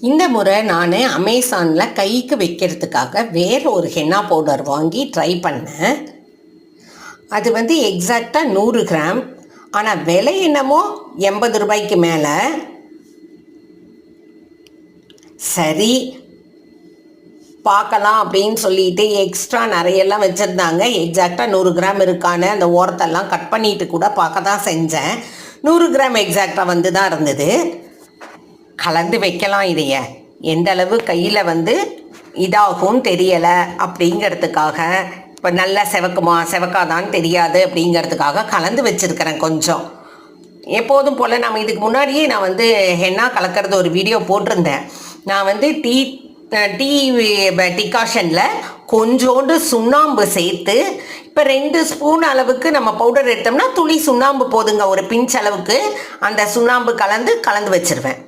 இந்த முறை நான் அமேசானில் கைக்கு வைக்கிறதுக்காக வேறு ஒரு ஹென்னா பவுடர் வாங்கி ட்ரை பண்ணேன். அது எக்ஸாக்டாக 100 கிராம். ஆனால் விலை என்னமோ 80 ரூபாய்க்கு மேலே. சரி பார்க்கலாம் அப்படின்னு சொல்லிட்டு எக்ஸ்ட்ரா நிறையெல்லாம் வச்சுருந்தாங்க. எக்ஸாக்டாக 100 கிராம் இருக்கான்னு அந்த ஓரத்தெல்லாம் கட் பண்ணிட்டு கூட பார்க்க தான் செஞ்சேன். 100 கிராம் எக்ஸாக்டாக தான் இருந்தது. கலந்து வைக்கலாம். இதைய எந்த அளவு கையில் இதாகும் தெரியலை அப்படிங்கிறதுக்காக, இப்போ நல்லா செவக்குமா செவக்காதான்னு தெரியாது அப்படிங்கிறதுக்காக கலந்து வச்சுருக்கிறேன் கொஞ்சம். எப்போதும் போல் நம்ம இதுக்கு முன்னாடியே நான் ஹென்னா கலக்கிறது ஒரு வீடியோ போட்டிருந்தேன். நான் டீ டிகாஷனில் கொஞ்சோண்டு சுண்ணாம்பு சேர்த்து, இப்போ 2 ஸ்பூன் அளவுக்கு நம்ம பவுடர் எடுத்தோம்னா துளி சுண்ணாம்பு போதுங்க, ஒரு பிஞ்ச் அளவுக்கு அந்த சுண்ணாம்பு கலந்து வச்சுருவேன்.